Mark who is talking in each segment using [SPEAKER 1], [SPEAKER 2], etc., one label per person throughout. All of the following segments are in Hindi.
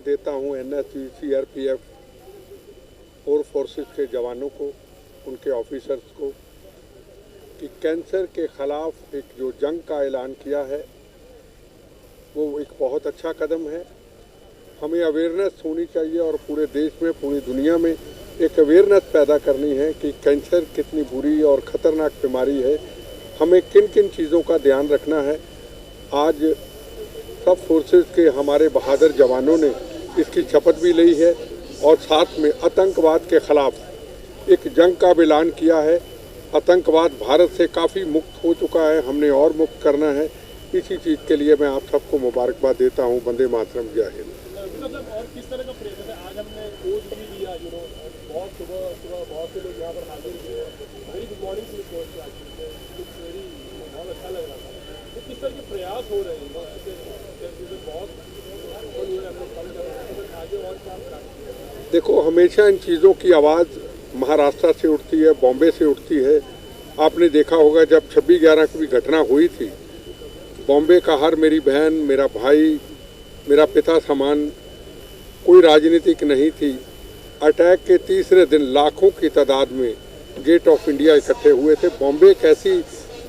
[SPEAKER 1] देता हूं एनएसजी, सीआरपीएफ और फोर्सेस के जवानों को, उनके ऑफिसर्स को, कि कैंसर के ख़िलाफ़ एक जो जंग का ऐलान किया है वो एक बहुत अच्छा कदम है। हमें अवेयरनेस होनी चाहिए और पूरे देश में, पूरी दुनिया में एक अवेयरनेस पैदा करनी है कि कैंसर कितनी बुरी और ख़तरनाक बीमारी है, हमें किन किन चीज़ों का ध्यान रखना है। आज सब फोर्सेस के हमारे बहादुर जवानों ने इसकी शपथ भी ली है और साथ में आतंकवाद के ख़िलाफ़ एक जंग का भी ऐलान किया है। आतंकवाद भारत से काफ़ी मुक्त हो चुका है, हमने और मुक्त करना है। इसी चीज़ के लिए मैं आप सबको मुबारकबाद देता हूँ। वंदे मातरम, जय हिंद।
[SPEAKER 2] और किस तरह का प्रेरणा है? आज हमने कोच भी लिया, बहुत सुबह बहुत से लोग यहाँ पर हाजिर हुए। Very good morning to coach, बहुत अच्छा लग रहा था। तो किस तरह के प्रयास हो रहे हैं ऐसे बहुत आगे और काम?
[SPEAKER 1] देखो, हमेशा इन चीज़ों की आवाज़ महाराष्ट्र से उठती है, बॉम्बे से उठती है। आपने देखा होगा जब 26/11 की घटना हुई थी, बॉम्बे का हर मेरी बहन, मेरा भाई, मेरा पिता समान, कोई राजनीतिक नहीं थी। अटैक के तीसरे दिन लाखों की तादाद में गेट ऑफ इंडिया इकट्ठे हुए थे। बॉम्बे एक ऐसी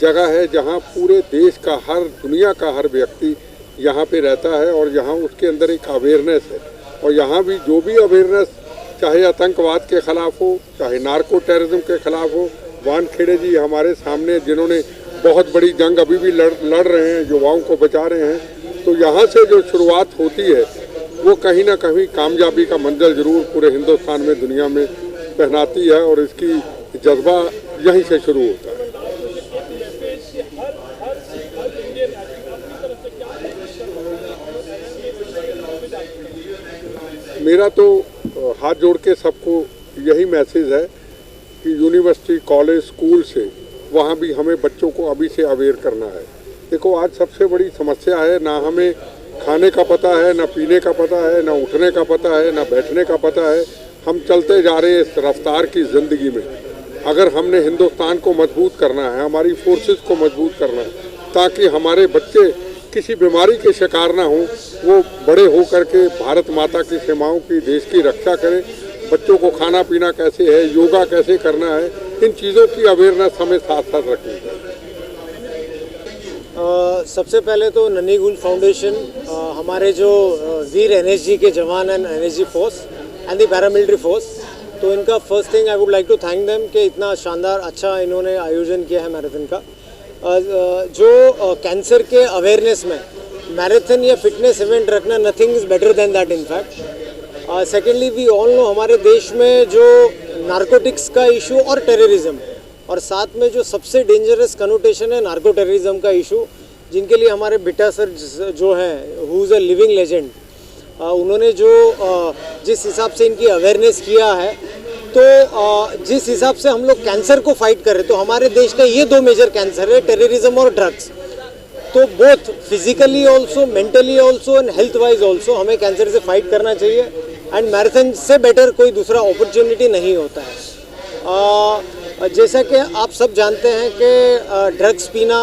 [SPEAKER 1] जगह है जहां पूरे देश का, हर दुनिया का हर व्यक्ति यहां पे रहता है और यहां उसके अंदर एक अवेयरनेस है। और यहां भी जो भी अवेयरनेस, चाहे आतंकवाद के ख़िलाफ़ हो, चाहे नार्को टेररिज्म के ख़िलाफ़ हो, वानखेड़े जी हमारे सामने जिन्होंने बहुत बड़ी जंग अभी भी लड़ रहे हैं, युवाओं को बचा रहे हैं। तो यहाँ से जो शुरुआत होती है वो कहीं ना कहीं कामयाबी का मंजिल ज़रूर पूरे हिंदुस्तान में, दुनिया में पहनाती है और इसकी जज्बा यहीं से शुरू होता है। मेरा तो हाथ जोड़ के सबको यही मैसेज है कि यूनिवर्सिटी, कॉलेज, स्कूल से वहाँ भी हमें बच्चों को अभी से अवेयर करना है। देखो, आज सबसे बड़ी समस्या है, ना हमें खाने का पता है, ना पीने का पता है, ना उठने का पता है, ना बैठने का पता है। हम चलते जा रहे हैं इस रफ्तार की ज़िंदगी में। अगर हमने हिंदुस्तान को मजबूत करना है, हमारी फोर्सेस को मजबूत करना है, ताकि हमारे बच्चे किसी बीमारी के शिकार ना हों, वो बड़े हो करके भारत माता की सीमाओं की, देश की रक्षा करें। बच्चों को खाना पीना कैसे है, योगा कैसे करना है, इन चीज़ों की अवेयरनेस हमें साथ साथ रखनी है।
[SPEAKER 3] सबसे पहले तो नन्ही गुल फाउंडेशन, हमारे जो वीर एनएसजी के जवान हैं, NSG force and the paramilitary force, तो इनका first thing I would like to thank them कि इतना शानदार अच्छा इन्होंने आयोजन किया है मैराथन का। जो कैंसर के अवेयरनेस में मैराथन या फिटनेस इवेंट रखना, nothing is better than that in fact. Secondly, we all know हमारे देश में जो नारकोटिक्स का इशू और टेररिज्म, और साथ में जो सबसे डेंजरस कनोटेशन है नार्को टेररिज्म का इशू, जिनके लिए हमारे बिट्टा सर जो हैं, who is a living legend, उन्होंने जो जिस हिसाब से इनकी अवेयरनेस किया है, तो जिस हिसाब से हम लोग कैंसर को फाइट कर रहे, तो हमारे देश का ये 2 मेजर कैंसर है, टेररिज्म और ड्रग्स। तो both physically also, mentally also and health wise also हमें कैंसर से फाइट करना चाहिए। एंड मैराथन से बेटर कोई दूसरा अपॉर्चुनिटी नहीं होता है। जैसा कि आप सब जानते हैं कि ड्रग्स पीना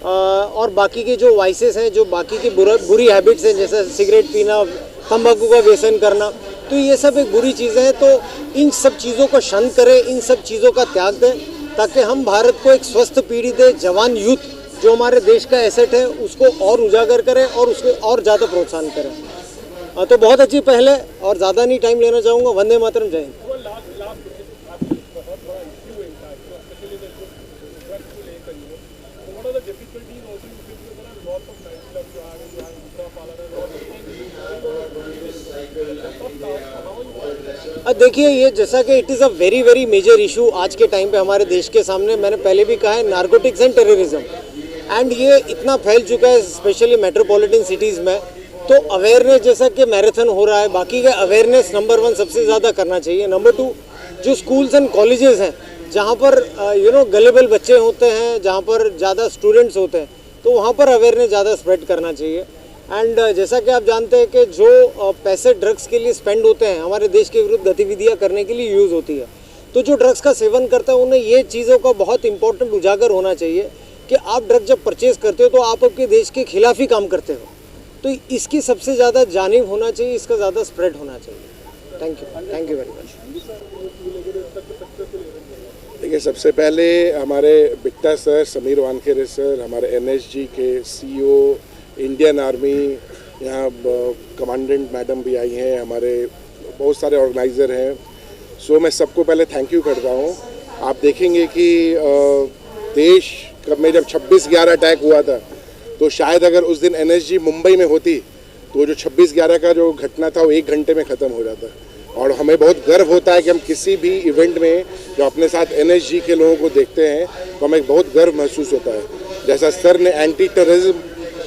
[SPEAKER 3] और बाकी के जो वाइसेस हैं, जो बाकी की बुरी हैबिट्स हैं, जैसे सिगरेट पीना, तंबाकू का व्यसन करना, तो ये सब एक बुरी चीज़ें हैं। तो इन सब चीज़ों को शन करें, इन सब चीज़ों का त्याग दें, ताकि हम भारत को एक स्वस्थ पीढ़ी दें, जवान यूथ जो हमारे देश का एसेट है उसको और उजागर करें और उसको और ज़्यादा प्रोत्साहन करें। तो बहुत अच्छी पहल है और ज़्यादा नहीं टाइम लेना चाहूँगा। वंदे मातरम, जय हिंद। देखिए, ये जैसा कि it is a very very major issue आज के टाइम पे हमारे देश के सामने। मैंने पहले भी कहा है, नारकोटिक्स एंड टेररिज्म, एंड ये इतना फैल चुका है स्पेशली मेट्रोपॉलिटन सिटीज़ में। तो अवेयरनेस, जैसा कि मैराथन हो रहा है, बाकी का अवेयरनेस नंबर 1 सबसे ज़्यादा करना चाहिए। नंबर 2, जो स्कूल्स एंड कॉलेजेस हैं, जहाँ पर गलेबल बच्चे होते हैं, जहाँ पर ज़्यादा स्टूडेंट्स होते हैं, तो वहाँ पर अवेयरनेस ज़्यादा स्प्रेड करना चाहिए। एंड जैसा कि आप जानते हैं कि जो पैसे ड्रग्स के लिए स्पेंड होते हैं, हमारे देश के विरुद्ध गतिविधियाँ करने के लिए यूज़ होती है। तो जो ड्रग्स का सेवन करता है, उन्हें ये चीज़ों का बहुत इंपॉर्टेंट उजागर होना चाहिए कि आप ड्रग जब परचेज़ करते हो तो आप आपके देश के खिलाफ ही काम करते हो। तो इसकी सबसे ज़्यादा जानिब होना चाहिए, इसका ज़्यादा स्प्रेड होना चाहिए। Thank you very much.
[SPEAKER 4] देखिए, सबसे पहले हमारे बिट्टा सर, समीर वानखेड़े सर, हमारे एनएसजी के सीईओ, इंडियन आर्मी, यहाँ कमांडेंट मैडम भी आई हैं, हमारे बहुत सारे ऑर्गेनाइज़र हैं। सो मैं सबको पहले थैंक यू करता हूँ। आप देखेंगे कि देश में जब 26/11 अटैक हुआ था, तो शायद अगर उस दिन एनएसजी मुंबई में होती तो जो 26/11 का जो घटना था वो 1 घंटे में ख़त्म हो जाता। और हमें बहुत गर्व होता है कि हम किसी भी इवेंट में जो अपने साथ एनएसजी के लोगों को देखते हैं तो हमें बहुत गर्व महसूस होता है। जैसा सर ने एंटी टेररिज्म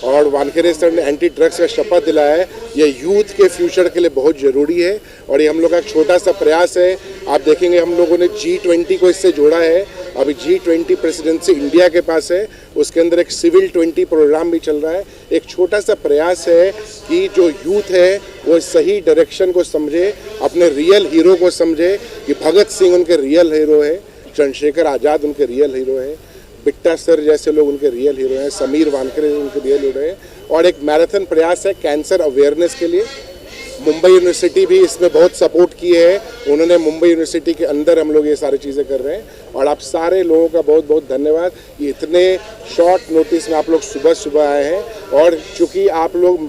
[SPEAKER 4] और वानखेड़े सर ने एंटी ड्रग्स का शपथ दिलाया है, ये यूथ के फ्यूचर के लिए बहुत ज़रूरी है। और ये हम लोग का एक छोटा सा प्रयास है। आप देखेंगे हम लोगों ने G20 को इससे जोड़ा है। अभी G20 प्रेसिडेंसी इंडिया के पास है, उसके अंदर एक सिविल 20 प्रोग्राम भी चल रहा है। एक छोटा सा प्रयास है कि जो यूथ है वो सही डायरेक्शन को समझे, अपने रियल हीरो को समझे कि भगत सिंह उनके रियल हीरो है, चंद्रशेखर आज़ाद उनके रियल हीरो है, बिट्टा सर जैसे लोग उनके रियल हीरो हैं, समीर वानखेड़े उनके रियल हीरो हैं। और एक मैराथन प्रयास है कैंसर अवेयरनेस के लिए। मुंबई यूनिवर्सिटी भी इसमें बहुत सपोर्ट की है, उन्होंने मुंबई यूनिवर्सिटी के अंदर हम लोग ये सारी चीज़ें कर रहे हैं। और आप सारे लोगों का बहुत बहुत धन्यवाद, ये इतने शॉर्ट नोटिस में आप लोग सुबह सुबह आए हैं। और चूँकि आप लोग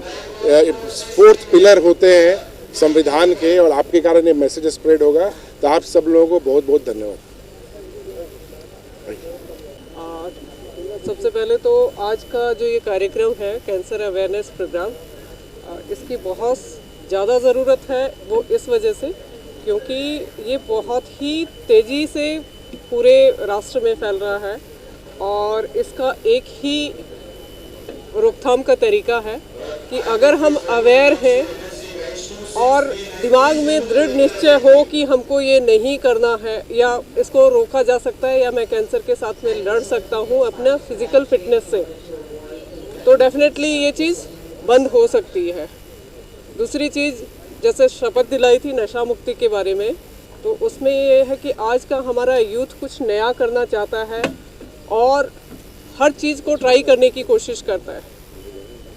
[SPEAKER 4] 4th पिलर होते हैं संविधान के, और आपके कारण ये मैसेज स्प्रेड होगा, तो आप सब लोगों को बहुत बहुत धन्यवाद।
[SPEAKER 5] सबसे पहले तो आज का जो ये कार्यक्रम है कैंसर अवेयरनेस प्रोग्राम, इसकी बहुत ज़्यादा ज़रूरत है। वो इस वजह से क्योंकि ये बहुत ही तेज़ी से पूरे राष्ट्र में फैल रहा है और इसका एक ही रोकथाम का तरीका है कि अगर हम अवेयर हैं और दिमाग में दृढ़ निश्चय हो कि हमको ये नहीं करना है या इसको रोका जा सकता है या मैं कैंसर के साथ में लड़ सकता हूँ अपना फिज़िकल फिटनेस से, तो डेफिनेटली ये चीज़ बंद हो सकती है। दूसरी चीज़, जैसे शपथ दिलाई थी नशा मुक्ति के बारे में, तो उसमें ये है कि आज का हमारा यूथ कुछ नया करना चाहता है और हर चीज़ को ट्राई करने की कोशिश करता है,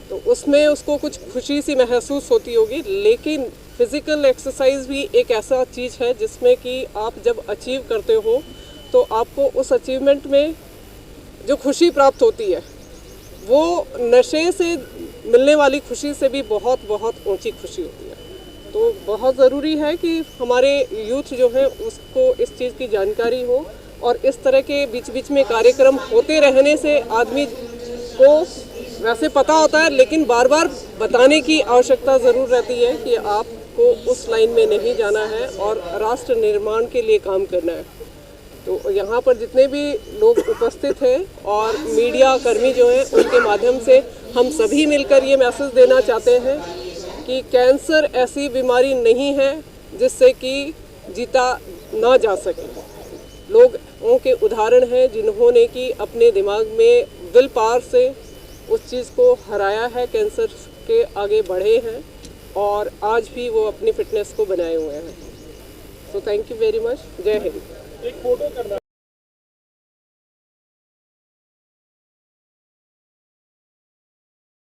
[SPEAKER 5] तो उसमें उसको कुछ खुशी सी महसूस होती होगी। लेकिन फिज़िकल एक्सरसाइज भी एक ऐसा चीज़ है जिसमें कि आप जब अचीव करते हो तो आपको उस अचीवमेंट में जो खुशी प्राप्त होती है वो नशे से मिलने वाली खुशी से भी बहुत बहुत ऊंची खुशी होती है। तो बहुत ज़रूरी है कि हमारे यूथ जो है उसको इस चीज़ की जानकारी हो और इस तरह के बीच बीच में कार्यक्रम होते रहने से आदमी को वैसे पता होता है, लेकिन बार बार बताने की आवश्यकता ज़रूर रहती है कि आपको उस लाइन में नहीं जाना है और राष्ट्र निर्माण के लिए काम करना है। तो यहाँ पर जितने भी लोग उपस्थित हैं और मीडिया कर्मी जो हैं, उनके माध्यम से हम सभी मिलकर ये मैसेज देना चाहते हैं कि कैंसर ऐसी बीमारी नहीं है जिससे कि जीता ना जा सके। लोगों के उदाहरण हैं जिन्होंने कि अपने दिमाग में विल पावर से उस चीज़ को हराया है, कैंसर के आगे बढ़े हैं और आज भी वो अपनी फिटनेस को बनाए हुए हैं। तो थैंक यू वेरी मच। जय हिंद।
[SPEAKER 2] एक फोटो करना